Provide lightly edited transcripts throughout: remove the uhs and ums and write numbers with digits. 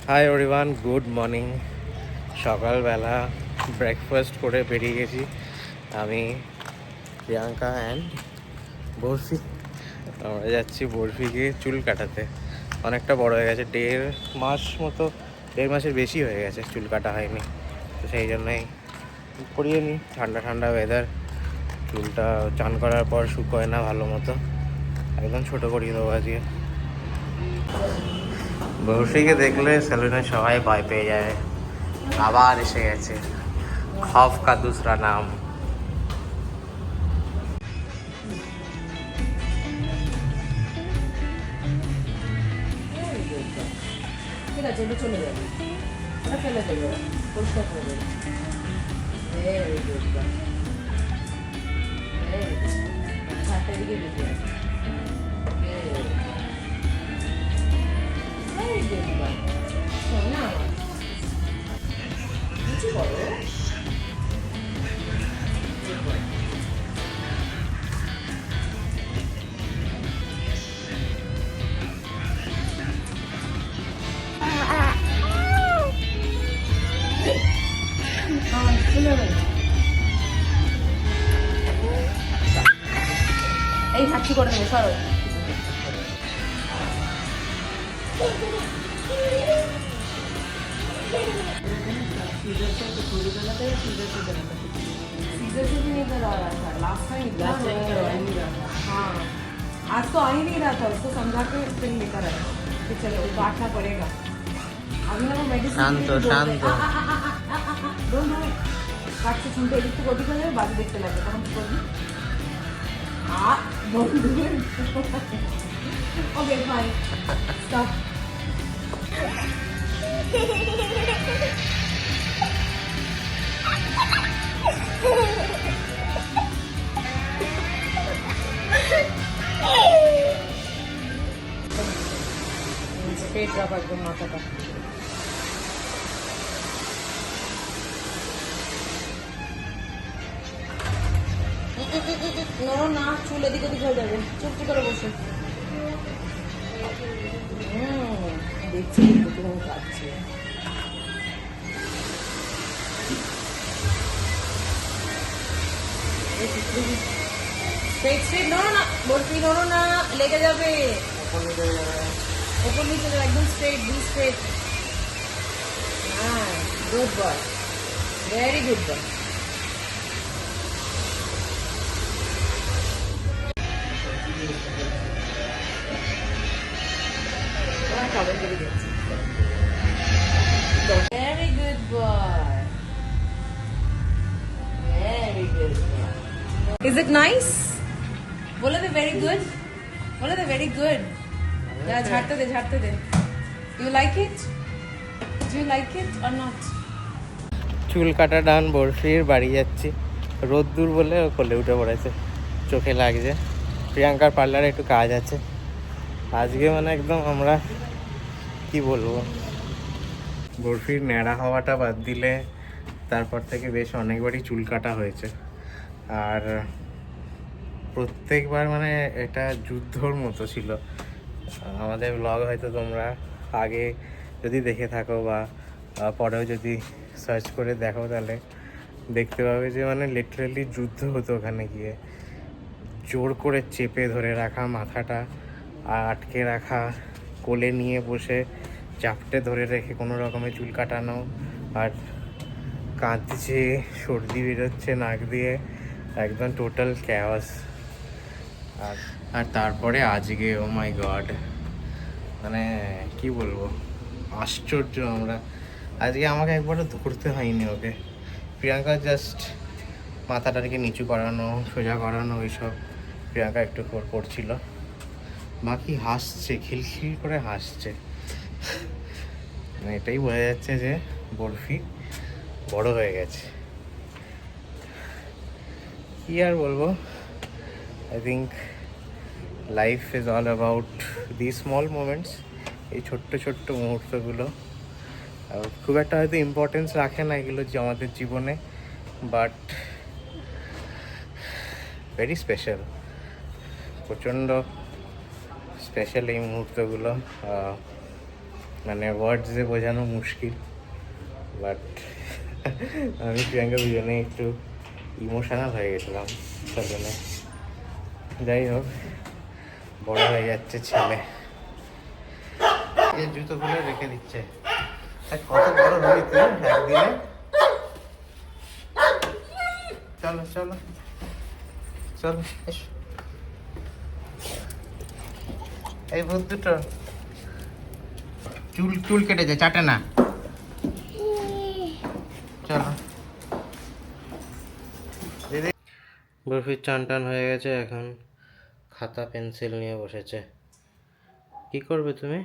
Hi everyone, good morning. সকালবেলা breakfast করে বেরিয়ে গেছি আমি, প্রিয়াঙ্কা অ্যান্ড বরফি। আমরা যাচ্ছি বরফিকে চুল কাটাতে। অনেকটা বড় হয়ে গেছে, দেড় মাসের বেশি হয়ে গেছে চুল কাটা হয়নি। তো সেই জন্যই করিয়ে নিই, ঠান্ডা ঠান্ডা ওয়েদার, চুলটা চান করার পর শুকোয় না ভালো মতো, একদম ছোটো করিয়ে দেবো আজকে। বরফিকে দেখলে সেলুনে সবাই ভয় পেয়ে যায়, আবার এসে গেছে, খফ কা দুসরা নাম। ঠিক আছে, ওটা চলে যাবে, ওটা ফেলে দেবে, পরিষ্কার করে দেবে। Very good, very good. সাতটা দিকে বেরিয়ে আসে। Very good boy. শোনা আমার কিছু করো। এই হাঁচি করে নেবে, সরো। सीजर से भी नहीं करा रहा था लास्ट टाइम, हाँ आज तो आ ही नहीं रहा था, उसको समझा के फिर लेकर आए कि चलो काटना पड़ेगा। अभी ना वो मेडिसिन शांत शांत डोंट डू इट। काट से सुनते एक तो बॉडी कर ले, बाद देखते लगे तो हम करबी don't do it. Okay fine, stop. Straight রাখ একদম মাথাটা। নরম না, চুল এদিক ওদিক হয়ে যাবে, চুপটি করে বসে। দেখছি তুমি কাটছি। স্ট্রেট স্ট্রেট নড়ো না, বরফি নড়ো না, লেগে যাবে। ওপর নিচে যাবে, একদম স্ট্রেট, বি স্ট্রেট। হ্যাঁ, good boy, very good boy. Very good boy. Very good boy. Is it nice? बोले थे very good. बोले थे very good. जा झाड़ते दे, झाड़ते दे. You like it? Do you like it or not? চুল কাটা ডান, বরফির বাড়ি যাচ্ছি। রোদ্দুর বলে ও কোলে উঠে পড়েছে, চোখে লাগছে। প্রিয়াঙ্কার পার্লারে একটু কাজ আছে আজকে, মানে একদম আমরা কি বলবো, বরফির ন্যাড়া হওয়াটা বাদ দিলে তারপর থেকে বেশ অনেকবারই চুল কাটা হয়েছে। আর প্রত্যেকবার মানে এটা যুদ্ধর মতো ছিল। আমাদের ব্লগ হয়তো তোমরা আগে যদি দেখে থাকো বা পরেও যদি সার্চ করে দেখো, তাহলে দেখতে পাবে যে মানে লিটারালি যুদ্ধ হতো ওখানে গিয়ে। জোর করে চেপে ধরে রাখা, মাথাটা আটকে রাখা, কোলে নিয়ে বসে চাপটে ধরে রেখে কোনো রকমে চুল কাটানো, আর কাঁদছে, সর্দি বেরোচ্ছে নাক দিয়ে, একদম টোটাল ক্যাওস। আর তারপরে আজকে ও মাই গড, মানে কি বলবো, আশ্চর্য। আমরা আজকে আমাকে একবারও ধরতে হয়নি ওকে। প্রিয়াঙ্কা জাস্ট মাথাটাকে নিচু করানো, সোজা করানো, ওইসব প্রিয়াঙ্কা একটু করছিল। বাকি হাসছে, খিলখিল করে হাসছে। মানে এটাই বোঝা যাচ্ছে যে বরফি বড় হয়ে গেছে। কি আর বলবো, I think life is all about the small moments, এই ছোট্ট ছোট্ট মুহূর্তগুলো। খুব একটা হয়তো ইম্পর্টেন্স রাখে না এগুলো যে আমাদের জীবনে, বাট ভেরি স্পেশাল, প্রচণ্ড স্পেশাল এই মুহূর্তগুলো। মানে ওয়ার্ডসে বোঝানো মুশকিল, বাট আমি প্রিয়াঙ্কা দুজনে একটু ইমোশনাল হয়ে গেছিলাম সেজন্য। যাই হোক, বড় হয়ে যাচ্ছে ছেলে, এই জুতোগুলো রেখে দিচ্ছে। কত বড় হবি তুই একদিনে? চলো চলো চলো এসো। এই ভূত দুটো চুল চুল কেটেছে, চাটে না। চলো দিদি। বরফির চান টান হয়ে গেছে, এখন খাতা পেন্সিল নিয়ে বসেছে। কি করবে তুমি?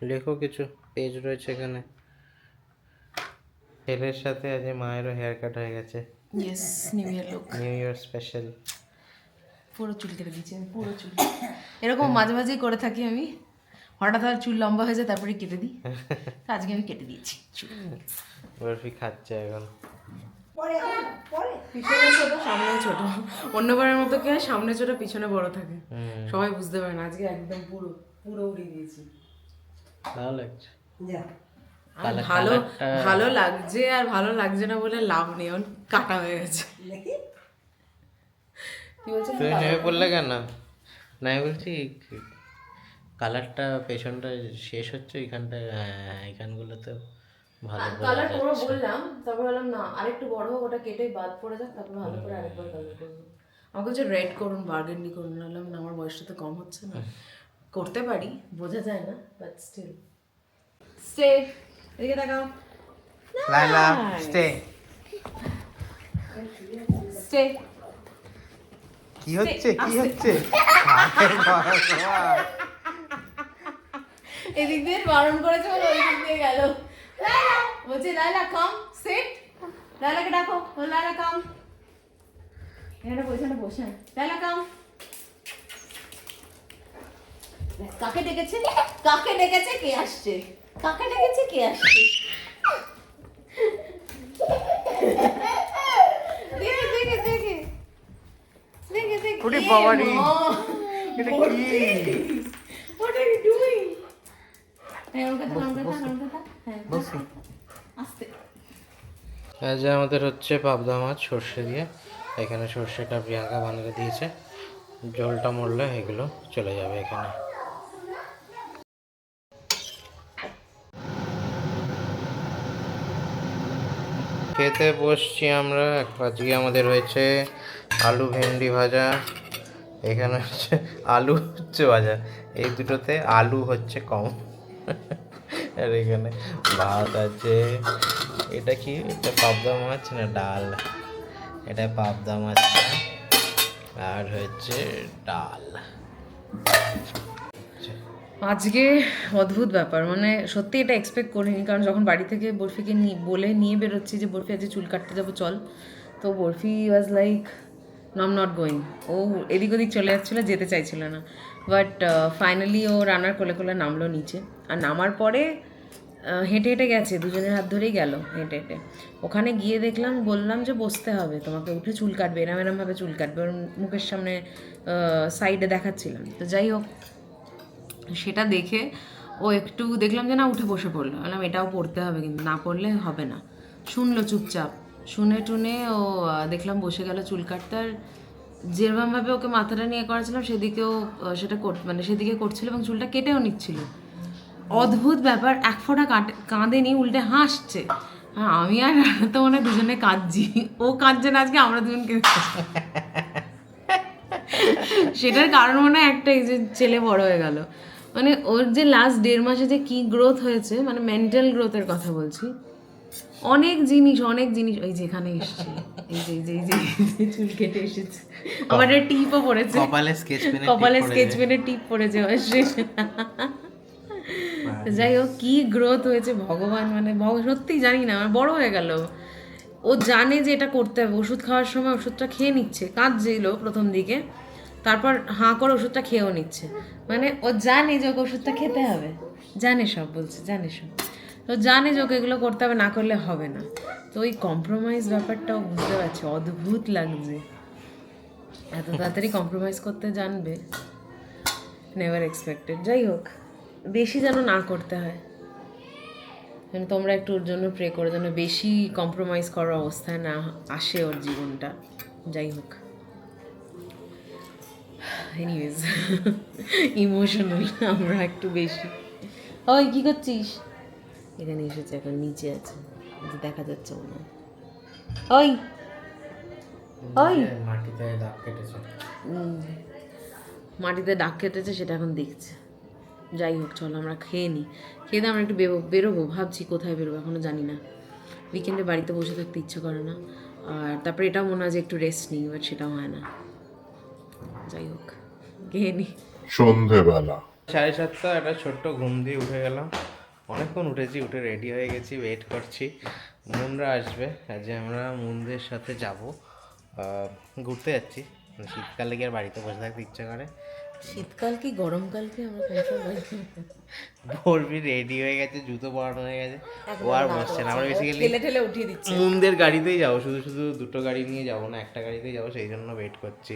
লেখো কিছু, পেজ রয়েছে এখানে। ছেলের সাথে আজ মায়েরও হেয়ার কাট হয়ে গেছে। Yes, new year look. New year special. পুরো চুল কেটে দিয়েছি আমি, পুরো চুল। এরকম মাঝে মাঝেই করে থাকি আমি, হঠাৎ আর চুল লম্বা হয়ে যায় তারপরে কেটে দিই। আজকে আমি কেটে দিয়েছি চুল। বরফি খাচ্ছে এখন। পিছনে ছোট সামনে ছোট, অন্যবারের মতো কি হয় সামনে ছোট পিছনে বড় থাকে, সবাই বুঝতে পারে না। আজকে একদম পুরো পুরো উড়িয়ে দিয়েছি। ভালো লাগছে। আর ভালো ভালো লাগছে আর ভালো লাগছে না বলে লাভ নেই, কাটা হয়ে গেছে। কি বলছো? তুমি নেমে পড়লে কেন? না আমি বলছি কালারটা পেছনটা শেষ হচ্ছে, এখানটা এখানগুলো তো ভালো কালার করবো বললাম, তারপর বললাম না আরেকটু বড় হোক, ওটা কেটে বাদ পড়ে যাক, তারপর ভালো করে আরেকবার কালার করবো। আমাকে হচ্ছে রেড করুন, বার্গেন্ডি করুন, বললাম না আমার বয়সটা তো কম হচ্ছে না, করতে পারি, বোঝা যায় না, বাট স্টিল। স্টে, এদিকে তাকাও। লাইলা স্টে। স্টে। কি হচ্ছে কি হচ্ছে? এদিক দিয়ে বারণ করেছে বলে ওই দিক দিয়ে গেল। লাইলা বলছে লাইলা কাম সিট, লাইলাকে ডাকো, ও লাইলা কাম, এখানে বসে লাইলা কাম। কাকে ডেকেছে, কাকে ডেকেছে, কে আসছে, কাকে ডেকেছে, কে আসছে? দেখে দেখে দেখে দেখে দেখে। ওরে বাবারে, এটা কি? What are you doing? বসি। আজ আমাদের হচ্ছে পাবদা মাছ সর্ষে দিয়ে, এখানে সর্ষেটা প্রিয়াঙ্কা বানিয়ে দিয়েছে, জলটা মরলে এগুলো চলে যাবে এখানে। খেতে বসছি আমরা। আজকে আমাদের হয়েছে আলু ভেন্ডি ভাজা, এখানে হচ্ছে আলু হচ্ছে ভাজা, এই দুটোতে আলু হচ্ছে কম। আর এখানে ভাত আছে। এটা কি? এটা পাবদা মাছ না ডাল? এটা পাবদা মাছ আর হচ্ছে ডাল। আজকে অদ্ভুত ব্যাপার, মানে সত্যি এটা এক্সপেক্ট করিনি, কারণ যখন বাড়ি থেকে বরফিকে বলে নিয়ে বেরোচ্ছি যে বরফি আজকে চুল কাটতে যাবো চল, তো Barfi was like no I am not going. ও এদিক ওদিক চলে যাচ্ছিলো, যেতে চাইছিল না, বাট ফাইনালি ও রান্নার কোলে কোলে নামলো নিচে। আর নামার পরে হেঁটে হেঁটে গেছে, দুজনের হাত ধরেই গেল হেঁটে হেঁটে। ওখানে গিয়ে দেখলাম, বললাম যে বসতে হবে তোমাকে, উঠে চুল কাটবে, এরম এরমভাবে চুল কাটবে, ওর মুখের সামনে সাইডে দেখাচ্ছিলাম। তো যাই হোক, সেটা দেখে ও একটু দেখলাম যে না উঠে বসে পড়লো, বললাম এটাও পড়তে হবে, কিন্তু না পড়লে হবে না। শুনলো চুপচাপ, শুনে টুনে ও দেখলাম বসে গেল চুল কাটতে। আর যেরকমভাবে ওকে মাথাটা নিয়ে করাছিলাম সেদিকেও সেটা মানে সেদিকে করছিল এবং চুলটা কেটেও নিচ্ছিল। অদ্ভুত ব্যাপার, এক ফোঁটা কাঁদেনি, উল্টে হাসছে। হ্যাঁ, আমি আর তো মনে দুজনে কাঁদছি, ও কাঁদছে না আজকে, আমরা দুজন কেঁদছি। সেটার কারণ মনে হয় একটাই, যে ছেলে বড় হয়ে গেল। মানে ওর যে লাস্ট 1.5 মাসে যে কি গ্রোথ হয়েছে, মানে মেন্টাল গ্রোথের কথা বলছি, অনেক জিনিস ওই যেখানে এসছে, এই যে এই যে চুল কেটে এসেছে, আমার একটা টিপও পড়েছে, কপালে স্কেচ পেনের টিপ পড়েছে। যাই হোক, কি গ্রোথ হয়েছে ভগবান, মানে সত্যি জানি না, মানে বড় হয়ে গেল। ও জানে যে এটা করতে হবে, ওষুধ খাওয়ার সময় ওষুধটা খেয়ে নিচ্ছে, কাঁদছিল প্রথম দিকে, তারপর হাঁ করে ওষুধটা খেয়েও নিচ্ছে, মানে ও জানে যে ওকে ওষুধটা খেতে হবে, জানে সব, বলছে জানে সব, তো জানে যে ওকে এগুলো করতে হবে, না করলে হবে না। তো ওই কম্প্রোমাইজ ব্যাপারটাও বুঝতে পারছি, অদ্ভুত লাগছে, এত তাড়াতাড়ি কম্প্রোমাইজ করতে জানবে, নেভার এক্সপেক্টেড। যাই হোক, বেশি যেন না করতে হয়, মানে তোমরা একটু ওর জন্য প্রে করে যেন বেশি কম্প্রোমাইজ করার অবস্থায় না আসে ওর জীবনটা। যাই হোক, এনিওয়েজ ইমোশনাল আমরা একটু বেশি। ওই কী করছিস? এখানে এসেছে, এখন নিচে আছে, দেখা যাচ্ছে মনে হয়। ওই ওই মাটিতে দাগ কেটেছে। মাটিতে দাগ কেটেছে, সেটা এখন দেখছে। যাই হোক, চলো আমরা খেয়ে নিই, খেয়ে দিয়ে আমরা একটু বেরোবো। ভাবছি কোথায় বেরোবো, এখনও জানি না। উইকেন্ডে বাড়িতে বসে থাকতে ইচ্ছে করে না, আর তারপরে এটাও মনে হয় যে একটু রেস্ট নিই, বাট সেটাও হয় না। যাই হোক, খেয়ে নিই। সন্ধেবেলা 7:30 একটা ছোট্ট ঘুম দিয়ে উঠে গেলাম, অনেকক্ষণ উঠেছি, উঠে রেডি হয়ে গেছি, ওয়েট করছি মুনরা আসবে। আজ আমরা মুনদের সাথে যাব, ঘুরতে যাচ্ছি। শীতকালে কি আর বাড়িতে বসে থাকতে ইচ্ছা করে? শীতকাল কি গরমকাল কি, আমরা কোন সময় বলবি রেডি হয়ে গেছে, জুতো পরানো হয়ে গেছে, ও আর বসছে না। আমরা বেসিক্যালি ঠেলে ঠেলে উঠিয়ে দিচ্ছি। মুনদের গাড়িতেই যাবো, শুধু শুধু দুটো গাড়ি নিয়ে যাবো না, একটা গাড়িতেই যাবো, সেই জন্য ওয়েট করছি।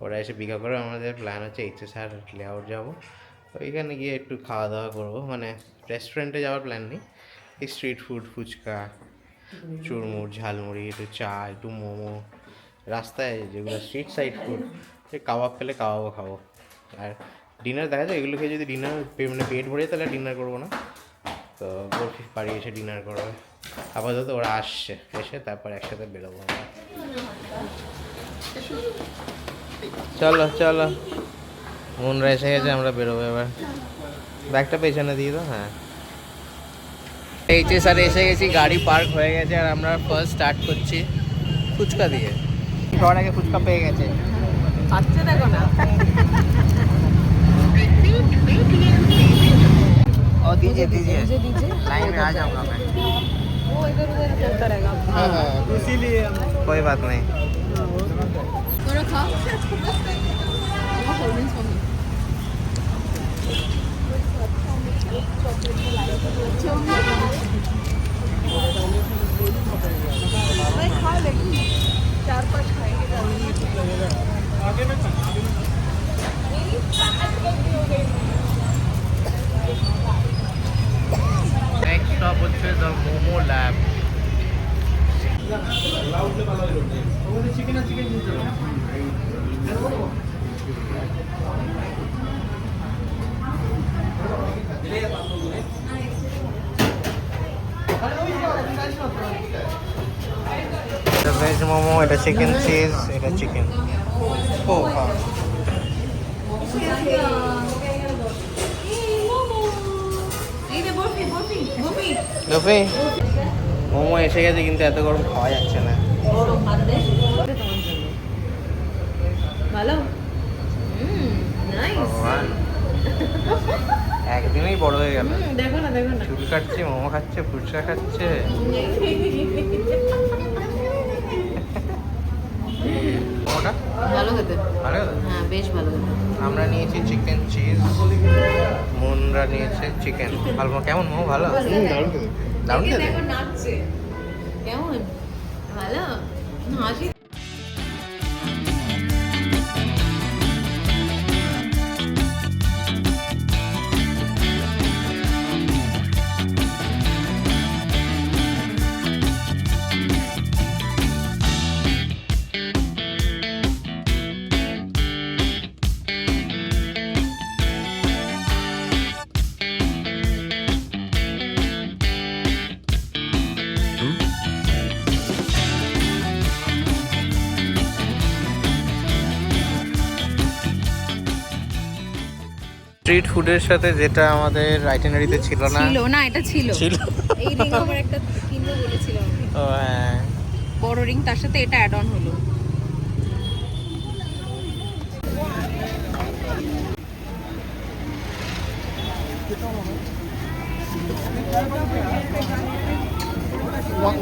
ওরা এসে পিক আপ করে। আমাদের প্ল্যান হচ্ছে HSR লেআউট যাবো, ওইখানে গিয়ে একটু খাওয়া দাওয়া করবো, মানে রেস্টুরেন্টে যাওয়ার প্ল্যান নেই, এই স্ট্রিট ফুড, ফুচকা, চুরমুর, ঝালমুড়ি, একটু চা, একটু মোমো, রাস্তায় যেগুলো স্ট্রিট সাইড ফুড, সে কাবাব পেলে কাবাবও খাবো। আর ডিনার দেখা যায়, এগুলো খেয়ে যদি ডিনার মানে পেট ভরে যায় তাহলে ডিনার করবো না, তো বরফি বাড়ি এসে ডিনার করবে। আপাতত ওরা আসছে, এসে তারপর একসাথে বেরোবো আমরা। চলো চলো, মনরা এসে গেছে, আমরা বেরোবো এবার। ব্যাগটা পেছনে দিয়ে দাও। হ্যাঁ, HSR এসে গেছি, গাড়ি পার্ক হয়ে গেছে, আর আমরা ফার্স্ট স্টার্ট করছি ফুচকা দিয়ে। সবার আগে ফুচকা পেয়ে গেছে, আচ্ছা দেখো না। और दीजिए दीजिए लाइन में आ जाऊंगा मैं। वो इधर उधर चलता रहेगा। इसीलिए कोई बात नहीं। थोड़ा खा। कोल्ड ड्रिंक्स कमी। मैं खा लेगी, 4-5 खाएंगे। आगे में Next stop হচ্ছে the Momo Lab. এটা ভেজ মোমো, এটা চিকেন চিজ, এটা চিকেন। ও হ্যাঁ, লোফি মোমো এসে গেছে, কিন্তু এত গরম খাওয়া যাচ্ছে না। ভালো, নাইস। ভগবান, একদিনেই বড় হয়ে গেল। দেখো না, দেখো না। চুল কাটছে, মোমো খাচ্ছে, ফুচকা খাচ্ছে। মোমোটা ভালো খেতে, ভালো খেতে? হ্যাঁ বেশ ভালো খেতে। আমরা নিয়েছি চিকেন চিজ, মুনরা নিয়েছে চিকেন। ভালো, কেমন মোমো? ভালো, দারুণ খেতে। দেখো নাচছে, কেমন ভালো হাসি। স্ট্রিট ফুডের সাথে যেটা আমাদের আইটেনারিতে ছিল না, ছিল না, এটা ছিল। ছিল। এই রিং আমার একটা কিনবো বলেছিলাম আমি, ও হ্যাঁ, বড় রিং, তার সাথে এটা অ্যাড অন হলো।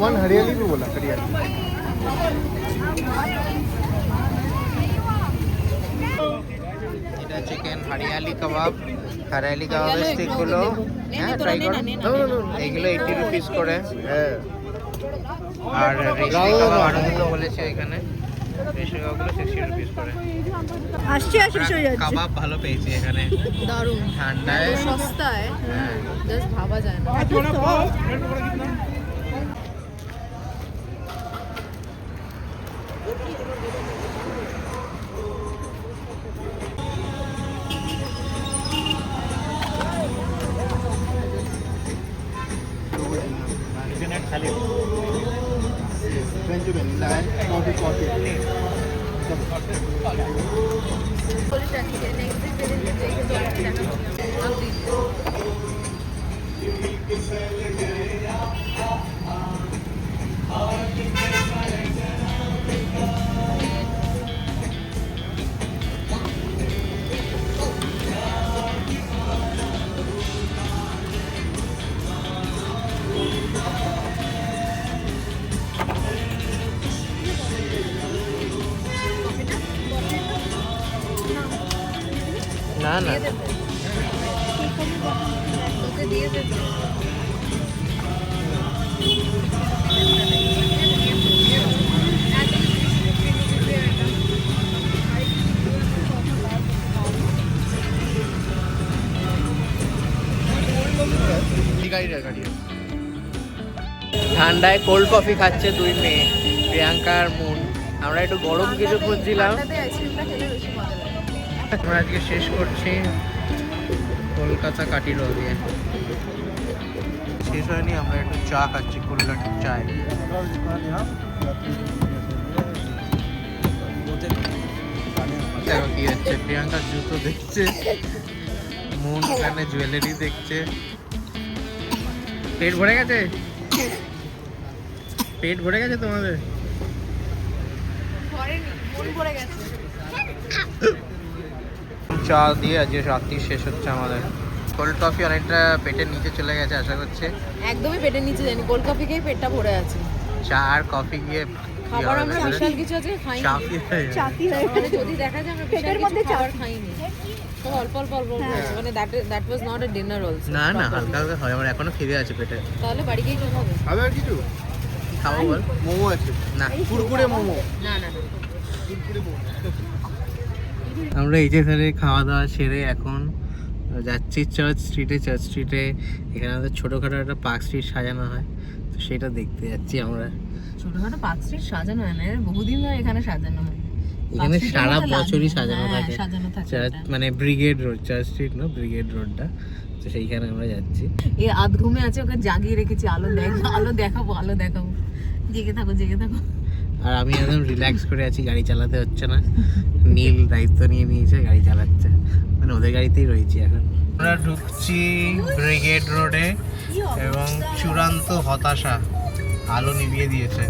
वन हरियाली भी बोला, हरियाली। এটা চিকেন হরিয়ালি কাবাব, হরিয়ালি কাবাবের স্টিকগুলো, হ্যাঁ ট্রাই করো। এইগুলো 80 রুপিস করে। হ্যাঁ, আর রেশমি কাবাব আরো দুটো বলেছে এখানে, ফিশ কাবাবগুলো 60 রুপিস করে। আসছে আর শেষ হয়ে যাচ্ছে। কাবাব ভালো পেয়েছি এখানে, দারুণ ঠান্ডায় এত সস্তায় জাস্ট ভাবা যায় না। French vanilla and coffee. না না তোকে দিয়ে দেবে। ঠান্ডায় কোল্ড কফি খাচ্ছে দুই মেয়ে, প্রিয়াঙ্কা আর মুন। আমরা একটু গরম কিছু খুঁজছিলাম। আইসক্রিমটা খেলে বেশি মজা লাগে। আমরা আজকে শেষ করছি কলকাতা কাঠি রোল দিয়ে। শেষ হয়নি, আমরা একটু চা খাচ্ছি, কলকাতার চায়। দেখো কি হচ্ছে, প্রিয়াঙ্কা জুতো দেখছে, মুন এখানে জুয়েলারি দেখছে। পেট ভরে গেছে? পেট ভরে গেছে তোমাদের? চা দিয়ে আজকে রাত্রি শেষ হচ্ছে আমাদের। কোল্ড কফি অনেকটা পেটের নিচে চলে গেছে আশা করছে। একদমই পেটের নিচে জানি, কোল্ড কফি খেয়ে পেটটা ভরে আছে। চা আর কফি গিয়ে খাবার আমরা বিশাল কিছু আছে খাইনি। চাতি হয়ে গেছে। যদি দেখা যায় আমরা পেটের মধ্যে খাবার খাইনি, তো অল্প অল্প অল্প হয়েছে। মানে that was not a dinner also. না না, হালকা হালকা হয়, আমার এখনো খিদে আছে পেটে। তাহলে বাড়ি গিয়ে খেতে হবে। আবার কিছু খাবো বল? মোমো আছে, না, কুরকুরে মোমো। না না না, কুরকুরে মোমো। আমরা এই যে ধরে খাওয়া দাওয়া সেরে এখন যাচ্ছি চার্চ স্ট্রিটে। চার্চ স্ট্রিটে এখানে আমাদের ছোটোখাটো একটা পার্ক স্ট্রিট সাজানো হয়, তো সেটা দেখতে যাচ্ছি আমরা। ছোটখাটো পার্ক স্ট্রিট সাজানো হয় না, এর বহুদিন ধরে এখানে সাজানো হয়। এখানে Park Street সারা আমাদের বছরই লাগে। সাজানো হ্যাঁ, থাকে। সাজানো থাকে চার্চ এটা। মানে ব্রিগেড রোড, চার্চ স্ট্রিট না, ব্রিগেড রোডটা, তো সেইখানে আমরা যাচ্ছি। এ আধ ঘুমে আছে, ওকে জাগিয়ে রেখেছি। আলো দেখাবো, আলো দেখাবো। জেগে থাকো, জেগে থাকো। আর আমি একদম রিল্যাক্স করে আছি, গাড়ি চালাতে হচ্ছে না। নীল দায়িত্ব নিয়ে নিয়েছে, গাড়ি চালাচ্ছে, মানে ওদের গাড়িতেই রয়েছি এখন। আমরা ঢুকছি ব্রিগেড রোডে এবং চূড়ান্ত হতাশা, আলো নিভিয়ে দিয়েছে।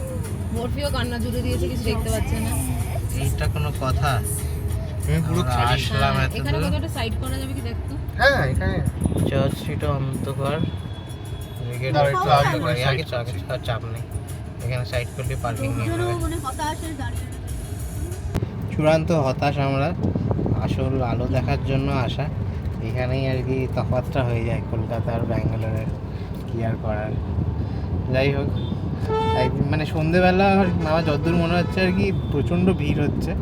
মরফিও কান্না জুড়ে দিয়েছে, কিছু দেখতে পাচ্ছে না। এইটা কোনো কথা? পুরো আমরা খালি। আসলাম হ্যাঁ, এত এখানে দূর। কোথাও একটা সাইড করা যাবে কি দেখতো? হ্যাঁ এখানে চার্চ স্ট্রিট অন্তকর ব্রিগেড না, রোড একটু আগে করে আগে চাপ নেই, এখানে সাইড করলে পার্কিং নিয়ে নেবে। চূড়ান্ত হতাশ আমরা, আসল আলো দেখার জন্য আসা। এখানেই আর কি তফাৎটা হয়ে যায় কলকাতা আর ব্যাঙ্গালোরের, কি আর করার। যাই হোক, একদিন মানে সন্ধেবেলা আমার যতদূর মনে হচ্ছে আর কি প্রচণ্ড ভিড় হচ্ছে,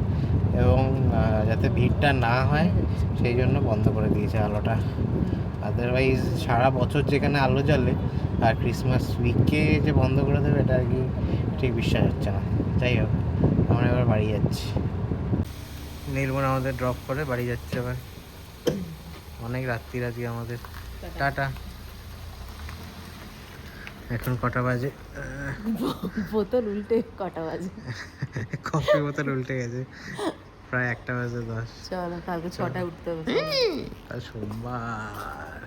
এবং যাতে ভিড়টা না হয় সেই জন্য বন্ধ করে দিয়েছে আলোটা। আদারওয়াইজ সারা বছর যেখানে আলো জ্বলে, আর ক্রিসমাস উইকে যে বন্ধ করে দেবে এটা আর কি ঠিক বিশ্বাস হচ্ছে না। যাই হোক, আমরা এবার বাড়ি যাচ্ছি। নির্মল আমাদের ড্রপ করে বাড়ি যাচ্ছে এবার। অনেক রাত্রির আজকে আমাদের। টাটা। এখন কটা বাজে? বোতল উল্টে কটা বাজে? কফি বোতল উল্টে গেছে, প্রায় 1:10। চলো, কালকে 6টায় উঠতে হবে। সোমবার।